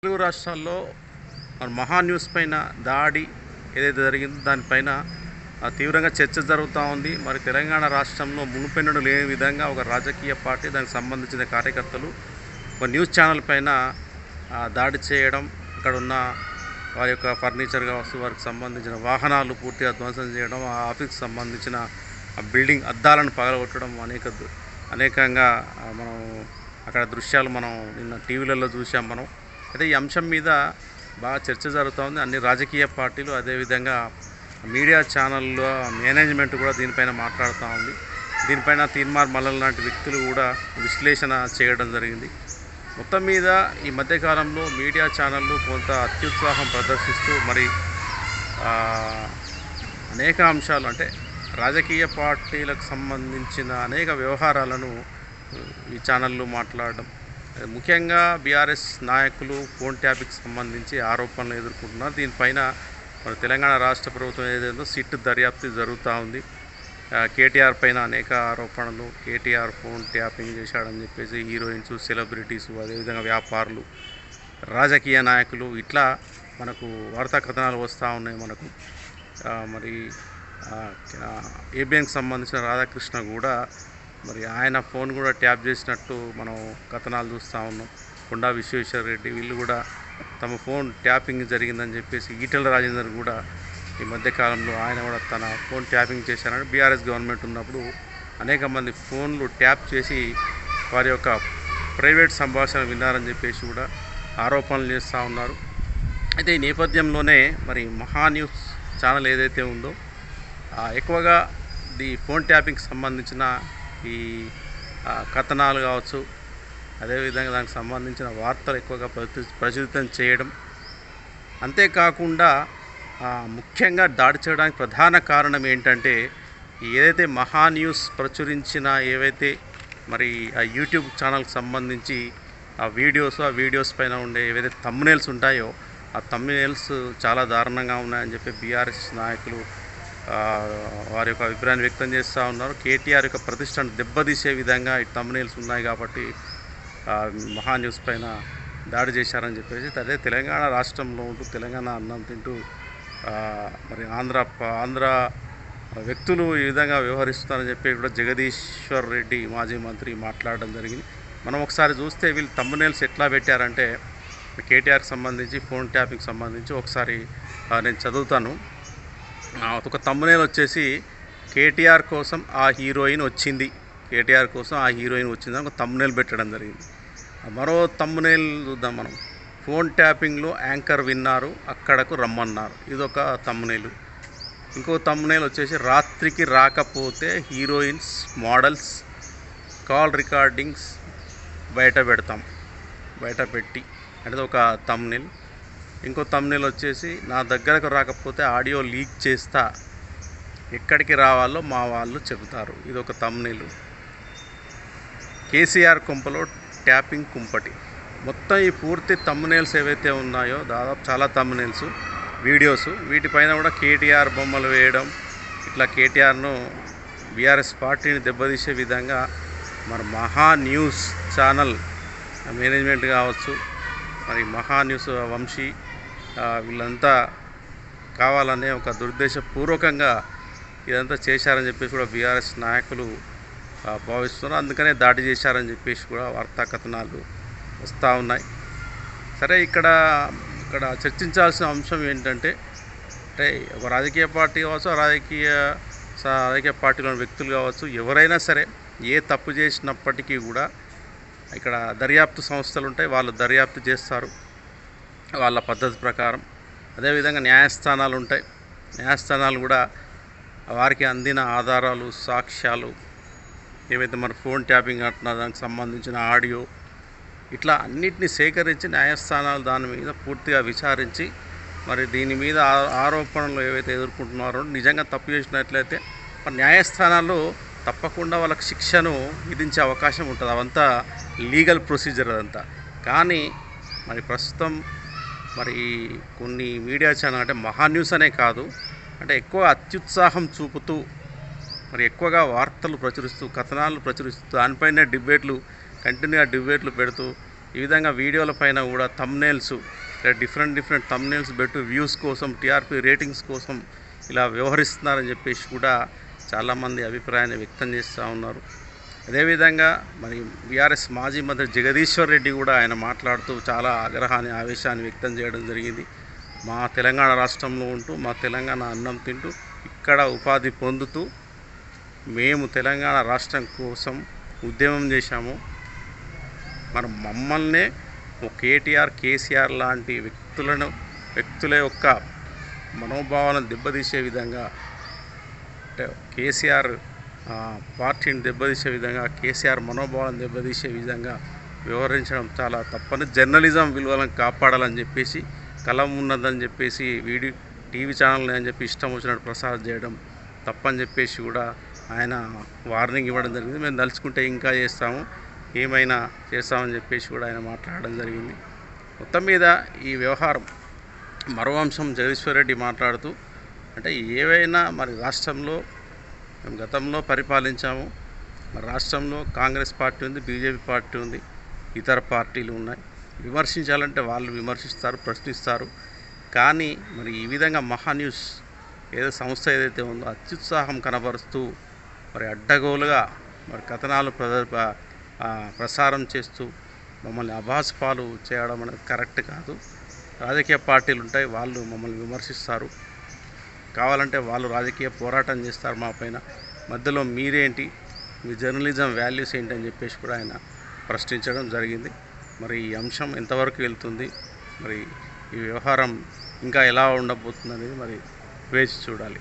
తెలుగు రాష్ట్రాల్లో మరి మహా న్యూస్ పైన దాడి ఏదైతే జరిగిందో దానిపైన తీవ్రంగా చర్చ జరుగుతూ ఉంది. మరి తెలంగాణ రాష్ట్రంలో మునుపెన్నడూ లేని విధంగా ఒక రాజకీయ పార్టీ దానికి సంబంధించిన కార్యకర్తలు ఒక న్యూస్ ఛానల్ పైన దాడి చేయడం, అక్కడ ఉన్న వారి యొక్క ఫర్నిచర్ కావచ్చు, వారికి సంబంధించిన వాహనాలు పూర్తిగా ధ్వంసం చేయడం, ఆ ఆఫీస్కి సంబంధించిన బిల్డింగ్ అద్దాలను పగలగొట్టడం అనేకంగా మనం అక్కడ దృశ్యాలు మనం నిన్న టీవీలలో చూసాం. అయితే ఈ అంశం మీద బాగా చర్చ జరుగుతూ ఉంది. అన్ని రాజకీయ పార్టీలు, అదేవిధంగా మీడియా ఛానళ్ళ మేనేజ్మెంట్ కూడా దీనిపైన మాట్లాడుతూ ఉంది. దీనిపైన తీన్మార్ మల్లల్ లాంటి వ్యక్తులు కూడా విశ్లేషణ చేయడం జరిగింది. మొత్తం మీద ఈ మధ్యకాలంలో మీడియా ఛానళ్ళు కొంత అత్యుత్సాహం ప్రదర్శిస్తూ మరి అనేక అంశాలు, అంటే రాజకీయ పార్టీలకు సంబంధించిన అనేక వ్యవహారాలను ఈ ఛానళ్ళు మాట్లాడడం, ముఖ్యంగా బీఆర్ఎస్ నాయకులు ఫోన్ ట్యాపింగ్కి సంబంధించి ఆరోపణలు ఎదుర్కొంటున్నారు. దీనిపైన మన తెలంగాణ రాష్ట్ర ప్రభుత్వం ఏదైందో సిట్ దర్యాప్తు జరుగుతూ ఉంది. కేటీఆర్ పైన అనేక ఆరోపణలు, కేటీఆర్ ఫోన్ ట్యాపింగ్ చేశాడని చెప్పేసి హీరోయిన్స్, సెలబ్రిటీస్, అదేవిధంగా వ్యాపారులు, రాజకీయ నాయకులు, ఇట్లా మనకు వార్తా కథనాలు వస్తూ ఉన్నాయి. మనకు మరి ఏబిఎన్కి సంబంధించిన రాధాకృష్ణ కూడా మరి ఆయన ఫోన్ కూడా ట్యాప్ చేసినట్టు మనం కథనాలు చూస్తూ ఉన్నాం. కొండా విశ్వేశ్వర రెడ్డి వీళ్ళు కూడా తమ ఫోన్ ట్యాపింగ్ జరిగిందని చెప్పేసి ఈటెల రాజేందర్ కూడా ఈ మధ్యకాలంలో ఆయన కూడా తన ఫోన్ ట్యాపింగ్ చేశారని బీఆర్ఎస్ గవర్నమెంట్ ఉన్నప్పుడు అనేక మంది ఫోన్లు ట్యాప్ చేసి వారి యొక్క ప్రైవేట్ సంభాషణ విన్నారని చెప్పేసి కూడా ఆరోపణలు చేస్తూ ఉన్నారు. అయితే ఈ నేపథ్యంలోనే మరి మహా న్యూస్ ఛానల్ ఏదైతే ఉందో ఎక్కువగా ఈ ఫోన్ ట్యాపింగ్కి సంబంధించిన ఈ కథనాలు కావచ్చు, అదేవిధంగా దానికి సంబంధించిన వార్తలు ఎక్కువగా ప్రచురితం చేయడం, అంతేకాకుండా ముఖ్యంగా దాడి చేయడానికి ప్రధాన కారణం ఏంటంటే ఏదైతే మహా న్యూస్ ప్రచురించిన ఏవైతే మరి ఆ యూట్యూబ్ ఛానల్కి సంబంధించి ఆ వీడియోస్ పైన ఉండే ఏవైతే థంబ్నెయిల్స్ ఉంటాయో ఆ థంబ్నెయిల్స్ చాలా దారుణంగా ఉన్నాయని చెప్పి బీఆర్ఎస్ నాయకులు వారి యొక్క అభిప్రాయాన్ని వ్యక్తం చేస్తూ ఉన్నారు. కేటీఆర్ యొక్క ప్రతిష్టను దెబ్బతీసే విధంగా ఈ థంబ్నెయిల్స్ ఉన్నాయి కాబట్టి మహా న్యూస్ పైన దాడి చేశారని చెప్పేసి, అదే తెలంగాణ రాష్ట్రంలో ఉంటూ తెలంగాణ అన్నం తింటూ మరి ఆంధ్ర వ్యక్తులు ఈ విధంగా వ్యవహరిస్తున్నారని చెప్పి కూడా జగదీశ్వర్ రెడ్డి మాజీ మంత్రి మాట్లాడడం జరిగింది. మనం ఒకసారి చూస్తే వీళ్ళు థంబ్నెయిల్స్ ఎట్లా పెట్టారంటే కేటీఆర్కి సంబంధించి ఫోన్ ట్యాపింగ్కి సంబంధించి ఒకసారి నేను చదువుతాను. ఒక థంబ్నెయిల్ వచ్చేసి కేటీఆర్ కోసం ఆ హీరోయిన్ వచ్చింది, కేటీఆర్ కోసం ఆ హీరోయిన్ వచ్చింది అని ఒక థంబ్నెయిల్ పెట్టడం జరిగింది. మరో థంబ్నెయిల్ చూద్దాం మనం. ఫోన్ ట్యాపింగ్లో యాంకర్ విన్నారు, అక్కడకు రమ్మన్నారు, ఇదొక థంబ్నెయిల్. ఇంకో థంబ్నెయిల్ వచ్చేసి రాత్రికి రాకపోతే హీరోయిన్స్, మోడల్స్ కాల్ రికార్డింగ్స్ బయట పెట్టి అనేది ఒక థంబ్నెయిల్. ఇంకో థంబ్నెయిల్ వచ్చేసి నా దగ్గరకు రాకపోతే ఆడియో లీక్ చేస్తా, ఎక్కడికి రావాలో మా వాళ్ళు చెబుతారు, ఇదొక థంబ్నెయిల్. కేసీఆర్ కుంపలో ట్యాపింగ్ కుంపటి. మొత్తం ఈ పూర్తి థంబ్నెయిల్స్ ఏవైతే ఉన్నాయో దాదాపు చాలా థంబ్నెయిల్స్, వీడియోస్, వీటిపైన కూడా కేటీఆర్ బొమ్మలు వేయడం, ఇట్లా కేటీఆర్ను బీఆర్ఎస్ పార్టీని దెబ్బతీసే విధంగా మరి మహా న్యూస్ ఛానల్ మేనేజ్మెంట్ కావచ్చు, మరి మహా న్యూస్ వంశీ వీళ్ళంతా కావాలనే ఒక దురుద్దేశపూర్వకంగా ఇదంతా చేశారని చెప్పేసి కూడా బీఆర్ఎస్ నాయకులు భావిస్తున్నారు. అందుకనే దాడి చేశారని చెప్పేసి కూడా వార్తా కథనాలు వస్తూ ఉన్నాయి. సరే, ఇక్కడ చర్చించాల్సిన అంశం ఏంటంటే ఒక రాజకీయ పార్టీ కావచ్చు, రాజకీయ పార్టీలోని వ్యక్తులు కావచ్చు, ఎవరైనా సరే ఏ తప్పు చేసినప్పటికీ కూడా ఇక్కడ దర్యాప్తు సంస్థలు ఉంటాయి, వాళ్ళు దర్యాప్తు చేస్తారు వాళ్ళ పద్ధతి ప్రకారం. అదేవిధంగా న్యాయస్థానాలు ఉంటాయి, న్యాయస్థానాలు కూడా వారికి అందిన ఆధారాలు, సాక్ష్యాలు ఏవైతే మరి ఫోన్ ట్యాపింగ్ అంటున్నా దానికి సంబంధించిన ఆడియో, ఇట్లా అన్నిటిని సేకరించి న్యాయస్థానాలు దాని మీద పూర్తిగా విచారించి మరి దీని మీద ఆరోపణలు ఏవైతే ఎదుర్కొంటున్నారో నిజంగా తప్పు చేసినట్లయితే మరి న్యాయస్థానాలు తప్పకుండా వాళ్ళకి శిక్షను విధించే అవకాశం ఉంటుంది. అవంతా లీగల్ ప్రొసీజర్ అదంతా. కానీ మరి ప్రస్తుతం మరి కొన్ని మీడియా ఛానల్ అంటే మహా న్యూస్ అనే కాదు, అంటే ఎక్కువ అత్యుత్సాహం చూపుతూ మరి ఎక్కువగా వార్తలు ప్రచురిస్తూ, కథనాలు ప్రచురిస్తూ, దానిపైన కంటిన్యూగా డిబేట్లు పెడుతూ ఈ విధంగా వీడియోల పైన కూడా థంబ్నెయిల్స్ డిఫరెంట్ థంబ్నెయిల్స్ పెట్టు వ్యూస్ కోసం, టీఆర్పీ రేటింగ్స్ కోసం ఇలా వ్యవహరిస్తున్నారని చెప్పేసి కూడా చాలామంది అభిప్రాయాన్ని వ్యక్తం చేస్తూ ఉన్నారు. అదేవిధంగా మరి బీఆర్ఎస్ మాజీ మంత్రి జగదీశ్వర్ రెడ్డి కూడా ఆయన మాట్లాడుతూ చాలా ఆగ్రహాన్ని, ఆవేశాన్ని వ్యక్తం చేయడం జరిగింది. మా తెలంగాణ రాష్ట్రంలో ఉంటూ, మా తెలంగాణ అన్నం తింటూ, ఇక్కడ ఉపాధి పొందుతూ మేము తెలంగాణ రాష్ట్రం కోసం ఉద్యమం చేశాము. మరి మమ్మల్నే కేటీఆర్, కేసీఆర్ లాంటి వ్యక్తుల యొక్క మనోభావాలను దెబ్బతీసే విధంగా, అంటే కేసీఆర్ పార్టీని దెబ్బతీసే విధంగా, కేసీఆర్ మనోభావాలను దెబ్బతీసే విధంగా వ్యవహరించడం చాలా తప్పని, జర్నలిజం విలువలను కాపాడాలని చెప్పేసి, కలం ఉన్నదని చెప్పేసి టీవీ ఛానల్ని అని చెప్పి ఇష్టం వచ్చినట్టు ప్రసారం చేయడం తప్పని చెప్పేసి కూడా ఆయన వార్నింగ్ ఇవ్వడం జరిగింది. మేము తలుచుకుంటే ఇంకా చేస్తాము, ఏమైనా చేస్తామని చెప్పేసి కూడా ఆయన మాట్లాడడం జరిగింది. మొత్తం మీద ఈ వ్యవహారం మరో అంశం జగదీశ్వర్ రెడ్డి మాట్లాడుతూ, అంటే ఏవైనా మరి రాష్ట్రంలో మేము గతంలో పరిపాలించాము, మరి రాష్ట్రంలో కాంగ్రెస్ పార్టీ ఉంది, బీజేపీ పార్టీ ఉంది, ఇతర పార్టీలు ఉన్నాయి. విమర్శించాలంటే వాళ్ళు విమర్శిస్తారు, ప్రశ్నిస్తారు. కానీ మరి ఈ విధంగా మహాన్యూస్ సంస్థ ఏదైతే ఉందో అత్యుత్సాహం కనబరుస్తూ మరి అడ్డగోలుగా మరి కథనాలు ప్రసారం చేస్తూ మమ్మల్ని అభాసుపాలు చేయడం అనేది కరెక్ట్ కాదు. రాజకీయ పార్టీలు ఉంటాయి, వాళ్ళు మమ్మల్ని విమర్శిస్తారు, కావాలంటే వాళ్ళు రాజకీయ పోరాటం చేస్తారు మా పైన. మధ్యలో మీరేంటి, మీ జర్నలిజం వాల్యూస్ ఏంటి అని చెప్పేసి కూడా ఆయన ప్రశ్నించడం జరిగింది. మరి ఈ అంశం ఎంతవరకు వెళ్తుంది, మరి ఈ వ్యవహారం ఇంకా ఎలా ఉండబోతుంది అనేది మరి వేచి చూడాలి.